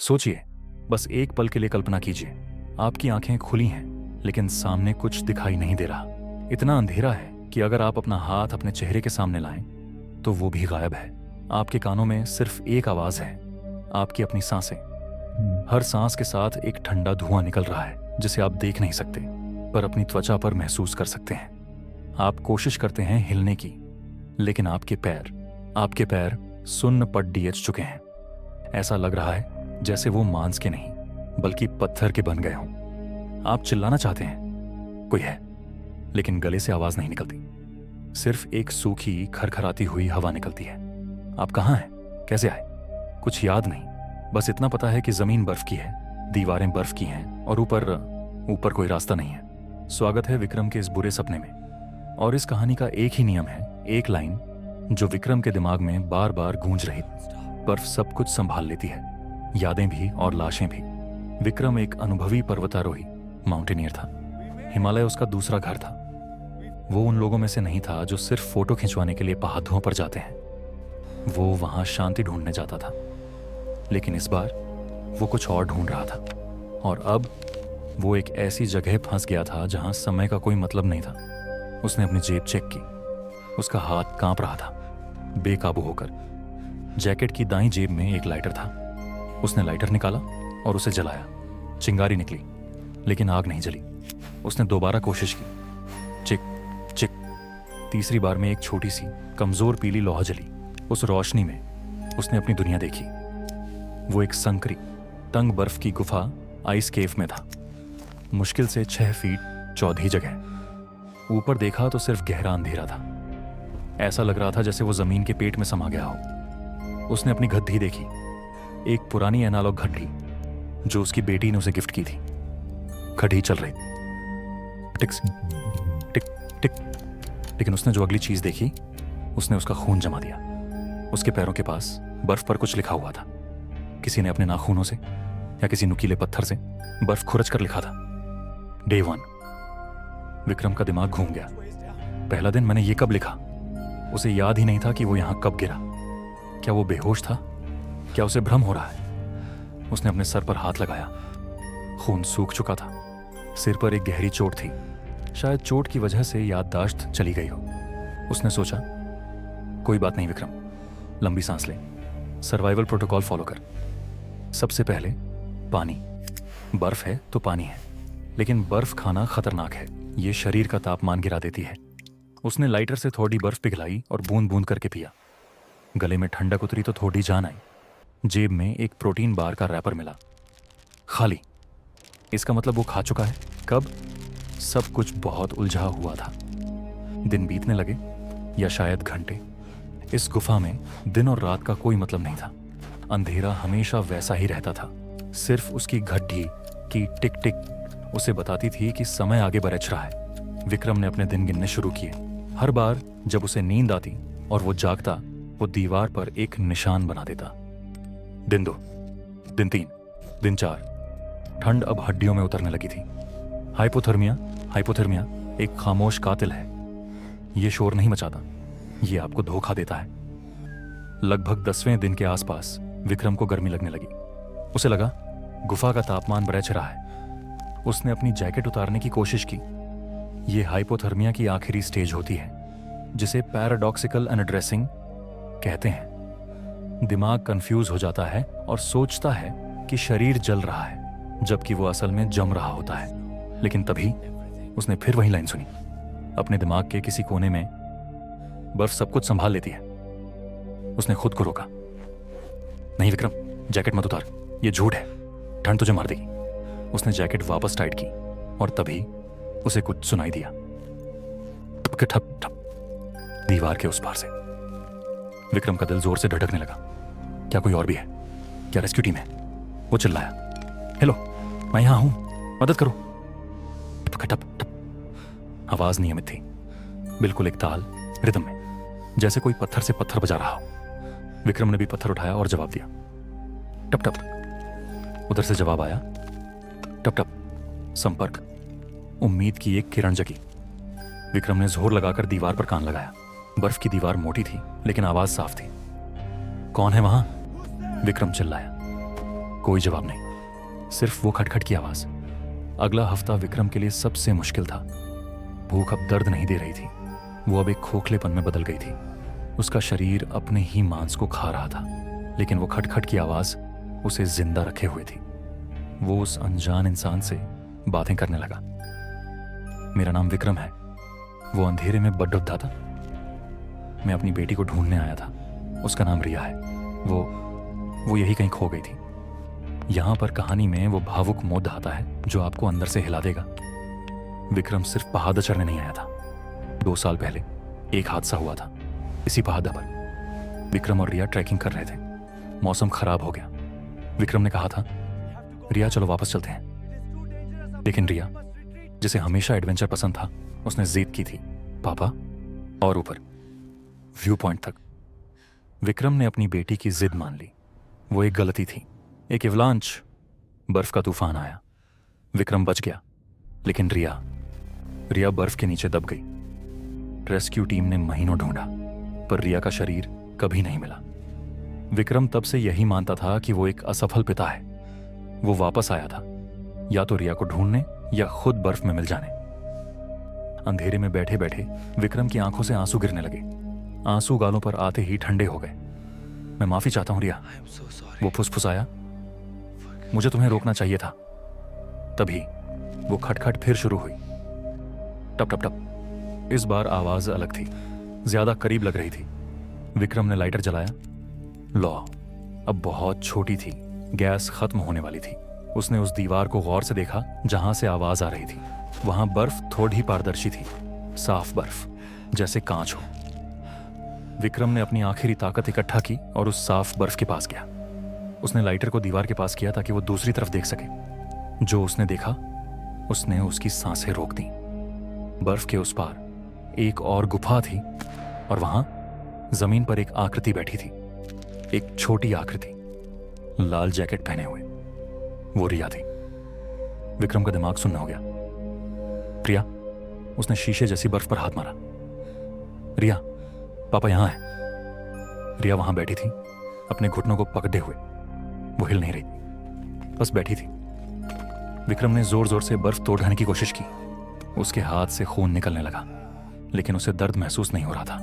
सोचिए, बस एक पल के लिए कल्पना कीजिए, आपकी आंखें खुली हैं लेकिन सामने कुछ दिखाई नहीं दे रहा। इतना अंधेरा है कि अगर आप अपना हाथ अपने चेहरे के सामने लाएं तो वो भी गायब है। आपके कानों में सिर्फ एक आवाज है, आपकी अपनी सांसें। हर सांस के साथ एक ठंडा धुआं निकल रहा है जिसे आप देख नहीं सकते पर अपनी त्वचा पर महसूस कर सकते हैं। आप कोशिश करते हैं हिलने की, लेकिन आपके पैर सुन्न पट डियच चुके हैं। ऐसा लग रहा है जैसे वो मांस के नहीं बल्कि पत्थर के बन गए हों। आप चिल्लाना चाहते हैं, कोई है, लेकिन गले से आवाज नहीं निकलती। सिर्फ एक सूखी खरखराती हुई हवा निकलती है। आप कहाँ हैं, कैसे आए, कुछ याद नहीं। बस इतना पता है कि जमीन बर्फ की है, दीवारें बर्फ की हैं और ऊपर कोई रास्ता नहीं है। स्वागत है विक्रम के इस बुरे सपने में। और इस कहानी का एक ही नियम है, एक लाइन जो विक्रम के दिमाग में बार बार गूंज रही। बर्फ सब कुछ संभाल लेती है, यादें भी और लाशें भी। विक्रम एक अनुभवी पर्वतारोही माउंटेनियर था। हिमालय उसका दूसरा घर था। वो उन लोगों में से नहीं था जो सिर्फ फोटो खिंचवाने के लिए पहाड़ों पर जाते हैं। वो वहां शांति ढूंढने जाता था। लेकिन इस बार वो कुछ और ढूंढ रहा था। और अब वो एक ऐसी जगह फंस गया था जहां समय का कोई मतलब नहीं था। उसने अपनी जेब चेक की। उसका हाथ कांप रहा था, बेकाबू होकर। जैकेट की दाईं जेब में एक लाइटर था। उसने लाइटर निकाला और उसे जलाया। चिंगारी निकली, लेकिन आग नहीं जली। उसने दोबारा कोशिश की। चिक चिक। तीसरी बार में एक छोटी सी कमजोर पीली लौह जली। उस रोशनी में उसने अपनी दुनिया देखी। वो एक संकरी तंग बर्फ की गुफा आइस केव में था। मुश्किल से 6 फीट चौधी जगह। ऊपर देखा तो सिर्फ गहरा अंधेरा था। ऐसा लग रहा था जैसे वो जमीन के पेट में समा गया हो। उसने अपनी घड़ी देखी, एक पुरानी एनालॉग घड़ी जो उसकी बेटी ने उसे गिफ्ट की थी। घड़ी चल रही, टिक टिक टिक। लेकिन उसने जो अगली चीज देखी, उसने उसका खून जमा दिया। उसके पैरों के पास बर्फ पर कुछ लिखा हुआ था। किसी ने अपने नाखूनों से या किसी नुकीले पत्थर से बर्फ खुरच कर लिखा था, Day 1। विक्रम का दिमाग घूम गया। पहला दिन मैंने ये कब लिखा? उसे याद ही नहीं था कि वो यहां कब गिरा। क्या वो बेहोश था? क्या उसे भ्रम हो रहा है? उसने अपने सर पर हाथ लगाया। खून सूख चुका था। सिर पर एक गहरी चोट थी। शायद चोट की वजह से याददाश्त चली गई हो। उसने सोचा, कोई बात नहीं विक्रम, लंबी सांस ले, सर्वाइवल प्रोटोकॉल फॉलो कर। सबसे पहले पानी। बर्फ है तो पानी है, लेकिन बर्फ खाना खतरनाक है। ये शरीर का तापमान गिरा देती है। उसने लाइटर से थोड़ी बर्फ पिघलाई और बूंद बूंद करके पिया। गले में ठंडक उतरी तो थोड़ी जान आई। जेब में एक प्रोटीन बार का रैपर मिला, खाली। इसका मतलब वो खा चुका है। कब? सब कुछ बहुत उलझा हुआ था। दिन बीतने लगे या शायद घंटे। इस गुफा में दिन और रात का कोई मतलब नहीं था। अंधेरा हमेशा वैसा ही रहता था। सिर्फ उसकी घड़ी की टिक टिक उसे बताती थी कि समय आगे बरछ रहा है। विक्रम ने अपने दिन गिनने शुरू किए। हर बार जब उसे नींद आती और वो जागता, वो दीवार पर एक निशान बना देता। दिन 2, दिन 3, दिन 4। ठंड अब हड्डियों में उतरने लगी थी। हाइपोथर्मिया एक खामोश कातिल है। ये शोर नहीं मचाता, ये आपको धोखा देता है। लगभग 10वें दिन के आसपास विक्रम को गर्मी लगने लगी। उसे लगा गुफा का तापमान बरछ रहा है। उसने अपनी जैकेट उतारने की कोशिश की। यह हाइपोथर्मिया की आखिरी स्टेज होती है, जिसे पैराडॉक्सिकल अनड्रेसिंग कहते हैं। दिमाग कंफ्यूज हो जाता है और सोचता है कि शरीर जल रहा है, जबकि वो असल में जम रहा होता है। लेकिन तभी उसने फिर वही लाइन सुनी। अपने दिमाग के किसी कोने में बर्फ सब कुछ संभाल लेती है। उसने खुद को रोका। नहीं विक्रम, जैकेट मत उतार, ये झूठ है, ठंड तुझे मार देगी। उसने जैकेट वापस टाइट की और तभी उसे कुछ सुनाई दिया। ठप ठप ठप, दीवार के उस पार से। विक्रम का दिल जोर से धड़कने लगा। क्या कोई और भी है? क्या रेस्क्यू टीम है? वो चिल्लाया, हेलो, मैं यहां हूं, मदद करो। ठप ठप ठप। आवाज नियमित थी, बिल्कुल एक ताल, रिदम में, जैसे कोई पत्थर से पत्थर बजा रहा हो। विक्रम ने भी पत्थर उठाया और जवाब दिया, टप टप। उधर से जवाब आया, टप टप। संपर्क। उम्मीद की एक किरण जगी। विक्रम ने जोर लगाकर दीवार पर कान लगाया। बर्फ की दीवार मोटी थी, लेकिन आवाज साफ थी। कौन है वहां? विक्रम चिल्लाया। कोई जवाब नहीं, सिर्फ वो खटखट की आवाज। अगला हफ्ता विक्रम के लिए सबसे मुश्किल था। भूख अब दर्द नहीं दे रही थी, वो अब एक खोखलेपन में बदल गई थी। उसका शरीर अपने ही मांस को खा रहा था, लेकिन वो खटखट की आवाज उसे जिंदा रखे हुए थी। वो उस अनजान इंसान से बातें करने लगा। मेरा नाम विक्रम है। वो अंधेरे में बड्डुबदा था। मैं अपनी बेटी को ढूंढने आया था। उसका नाम रिया है। वो यही कहीं खो गई थी। यहां पर कहानी में वो भावुक मोड़ आता है जो आपको अंदर से हिला देगा। विक्रम सिर्फ पहाड़ चढ़ने नहीं आया था। 2 साल पहले एक हादसा हुआ था। इसी पहाड़ पर विक्रम और रिया ट्रैकिंग कर रहे थे। मौसम खराब हो गया। विक्रम ने कहा था, रिया चलो वापस चलते हैं। लेकिन रिया, जिसे हमेशा एडवेंचर पसंद था, उसने जिद की थी। पापा, और ऊपर व्यू पॉइंट तक। विक्रम ने अपनी बेटी की जिद मान ली। वो एक गलती थी। एक एवलांच, बर्फ का तूफान आया। विक्रम बच गया, लेकिन रिया बर्फ के नीचे दब गई। रेस्क्यू टीम ने महीनों ढूंढा, पर रिया का शरीर कभी नहीं मिला। विक्रम तब से यही मानता था कि वो एक असफल पिता है। वो वापस आया था, या तो रिया को ढूंढने या खुद बर्फ में मिल जाने। अंधेरे में बैठे बैठे विक्रम की आंखों से आंसू गिरने लगे। आंसू गालों पर आते ही ठंडे हो गए। मैं माफी चाहता हूं रिया, वो फुसफुसाया। मुझे तुम्हें रोकना चाहिए था। तभी वो खटखट फिर शुरू हुई। टप टप टप। इस बार आवाज अलग थी, ज्यादा करीब लग रही थी। विक्रम ने लाइटर जलाया। लो, अब बहुत छोटी थी, गैस खत्म होने वाली थी। उसने उस दीवार को गौर से देखा जहां से आवाज आ रही थी। वहां बर्फ थोड़ी पारदर्शी थी, साफ बर्फ, जैसे कांच हो। विक्रम ने अपनी आखिरी ताकत इकट्ठा की और उस साफ बर्फ के पास गया। उसने लाइटर को दीवार के पास किया ताकि वो दूसरी तरफ देख सके। जो उसने देखा, उसने उसकी सांसें रोक दी। बर्फ के उस पार एक और गुफा थी, और वहां जमीन पर एक आकृति बैठी थी। एक छोटी आकृति, लाल जैकेट पहने हुए। वो रिया थी। विक्रम का दिमाग सुन्न हो गया। रिया, उसने शीशे जैसी बर्फ पर हाथ मारा। रिया, पापा यहां है। रिया वहां बैठी थी, अपने घुटनों को पकड़े हुए। वो हिल नहीं रही, बस बैठी थी। विक्रम ने जोर जोर से बर्फ तोड़ने की कोशिश की। उसके हाथ से खून निकलने लगा, लेकिन उसे दर्द महसूस नहीं हो रहा था।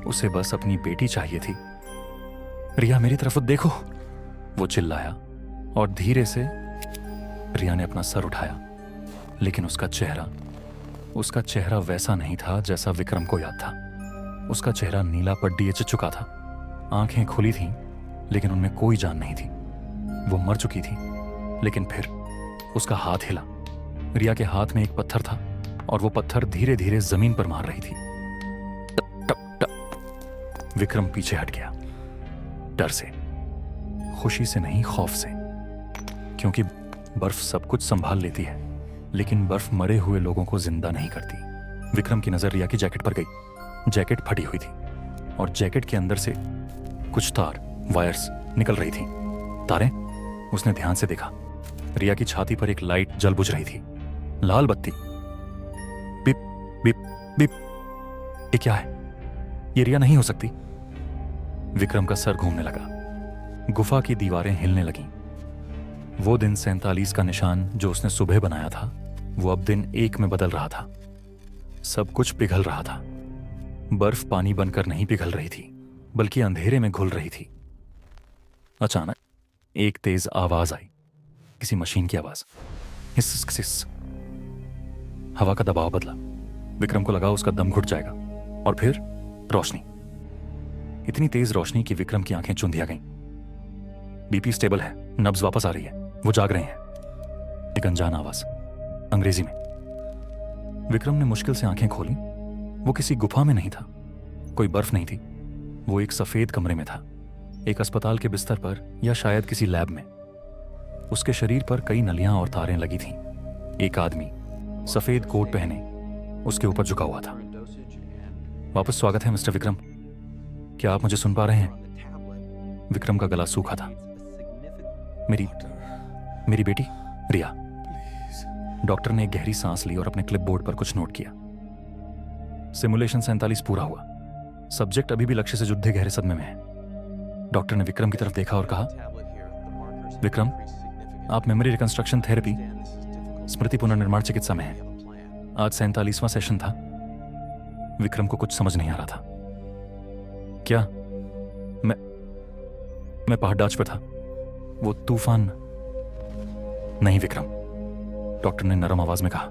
उसे बस अपनी बेटी चाहिए थी। रिया, मेरी तरफ देखो, वो चिल्लाया, और धीरे से रिया ने अपना सर उठाया। लेकिन उसका चेहरा वैसा नहीं था जैसा विक्रम को याद था। उसका चेहरा नीला पड्डी चिट चुका था। आंखें खुली थीं, लेकिन उनमें कोई जान नहीं थी। वो मर चुकी थी। लेकिन फिर उसका हाथ हिला। रिया के हाथ में एक पत्थर था, और वो पत्थर धीरे धीरे जमीन पर मार रही थी। टप टप टप। विक्रम पीछे हट गया, डर से, खुशी से नहीं, खौफ से। क्योंकि बर्फ सब कुछ संभाल लेती है, लेकिन बर्फ मरे हुए लोगों को जिंदा नहीं करती। विक्रम की नजर रिया की जैकेट पर गई। जैकेट फटी हुई थी, और जैकेट के अंदर से कुछ तार, वायर्स निकल रही थी। तारें? उसने ध्यान से देखा। रिया की छाती पर एक लाइट जल बुझ रही थी, लाल बत्ती। Beep beep beep. ये क्या है? ये रिया नहीं हो सकती। विक्रम का सर घूमने लगा। गुफा की दीवारें हिलने लगीं। वो दिन 47 का निशान जो उसने सुबह बनाया था, वो अब दिन 1 में बदल रहा था। सब कुछ पिघल रहा था। बर्फ पानी बनकर नहीं पिघल रही थी, बल्कि अंधेरे में घुल रही थी। अचानक एक तेज आवाज आई, किसी मशीन की आवाज। हिस हिस। हवा का दबाव बदला। विक्रम को लगा उसका दम घुट जाएगा। और फिर रोशनी, इतनी तेज रोशनी कि विक्रम की आंखें चुंधिया गईं। बीपी स्टेबल है, नब्ज वापस आ रही है, वो जाग रहे हैं। एक अनजान आवाज, अंग्रेजी में। विक्रम ने मुश्किल से आंखें खोली। वो किसी गुफा में नहीं था, कोई बर्फ नहीं थी। वो एक सफेद कमरे में था, एक अस्पताल के बिस्तर पर, या शायद किसी लैब में। उसके शरीर पर कई नलियां और तारें लगी थीं। एक आदमी सफेद कोट पहने उसके ऊपर झुका हुआ था। वापस स्वागत है मिस्टर विक्रम। क्या आप मुझे सुन पा रहे हैं? विक्रम का गला सूखा था। मेरी बेटी रिया। डॉक्टर ने एक गहरी सांस ली और अपने क्लिपबोर्ड पर कुछ नोट किया। सिमुलेशन 47 पूरा हुआ। सब्जेक्ट अभी भी लक्ष्य से जुड़े गहरे सदमे में है। डॉक्टर ने विक्रम की तरफ देखा और कहा, विक्रम, आप मेमोरी रिकंस्ट्रक्शन थेरेपी, स्मृति पुनर्निर्माण चिकित्सा में हैं। आज 47वां सेशन था। विक्रम को कुछ समझ नहीं आ रहा था। क्या मैं पहाड़ाज पर था? वो तूफान? नहीं विक्रम, डॉक्टर ने नरम आवाज में कहा।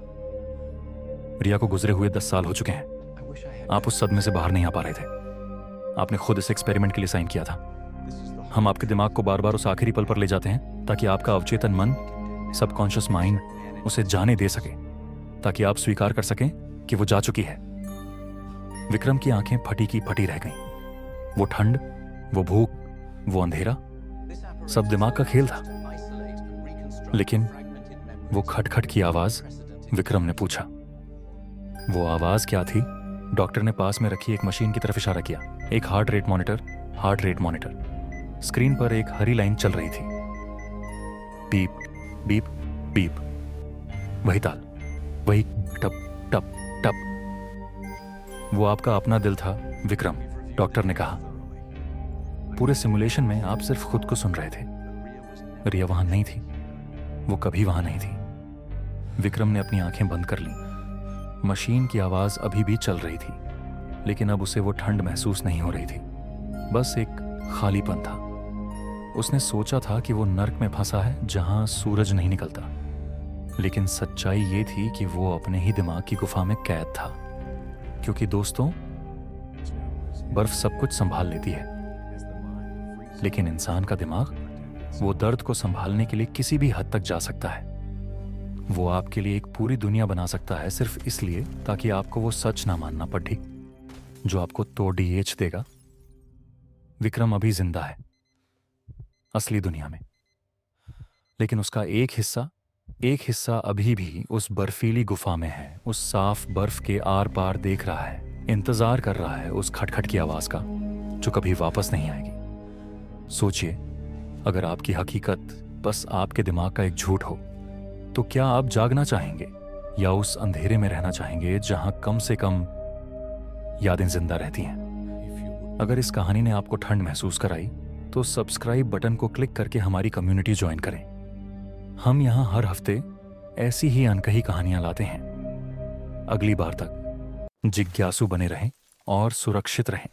रिया को गुजरे हुए 10 साल हो चुके हैं। आप उस सदमे से बाहर नहीं आ पा रहे थे। आपने खुद इस एक्सपेरिमेंट के लिए साइन किया था। हम आपके दिमाग को बार बार उस आखिरी पल पर ले जाते हैं ताकि आपका अवचेतन मन, सबकॉन्शियस माइंड उसे जाने दे सके, ताकि आप स्वीकार कर सकें कि वो जा चुकी है। विक्रम की आंखें फटी की फटी रह गईं। वो ठंड, वो भूख, वो अंधेरा, सब दिमाग का खेल था। लेकिन वो खटखट की आवाज, विक्रम ने पूछा। वो आवाज क्या थी? डॉक्टर ने पास में रखी एक मशीन की तरफ इशारा किया। एक हार्ट रेट मॉनिटर। स्क्रीन पर एक हरी लाइन चल रही थी। Beep beep beep. वही ताल, वही टप टप टप। वो आपका अपना दिल था विक्रम, डॉक्टर ने कहा। पूरे सिमुलेशन में आप सिर्फ खुद को सुन रहे थे। रिया वहां नहीं थी, वो कभी वहां नहीं थी। विक्रम ने अपनी आंखें बंद कर लीं। मशीन की आवाज अभी भी चल रही थी, लेकिन अब उसे वो ठंड महसूस नहीं हो रही थी, बस एक खालीपन था। उसने सोचा था कि वो नर्क में फंसा है जहां सूरज नहीं निकलता, लेकिन सच्चाई ये थी कि वो अपने ही दिमाग की गुफा में कैद था। क्योंकि दोस्तों, बर्फ सब कुछ संभाल लेती है, लेकिन इंसान का दिमाग वो दर्द को संभालने के लिए किसी भी हद तक जा सकता है। वो आपके लिए एक पूरी दुनिया बना सकता है सिर्फ इसलिए ताकि आपको वो सच ना मानना पड़े जो आपको तो डीएच देगा। विक्रम अभी जिंदा है असली दुनिया में, लेकिन उसका एक हिस्सा अभी भी उस बर्फीली गुफा में है, उस साफ बर्फ के आर पार देख रहा है, इंतजार कर रहा है उस खटखट की आवाज का जो कभी वापस नहीं आएगी। सोचिए, अगर आपकी हकीकत बस आपके दिमाग का एक झूठ हो, तो क्या आप जागना चाहेंगे या उस अंधेरे में रहना चाहेंगे जहां कम से कम यादें जिंदा रहती हैं? अगर इस कहानी ने आपको ठंड महसूस कराई तो सब्सक्राइब बटन को क्लिक करके हमारी कम्युनिटी ज्वाइन करें। हम यहां हर हफ्ते ऐसी ही अनकही कहानियां लाते हैं। अगली बार तक जिज्ञासु बने रहें और सुरक्षित रहें।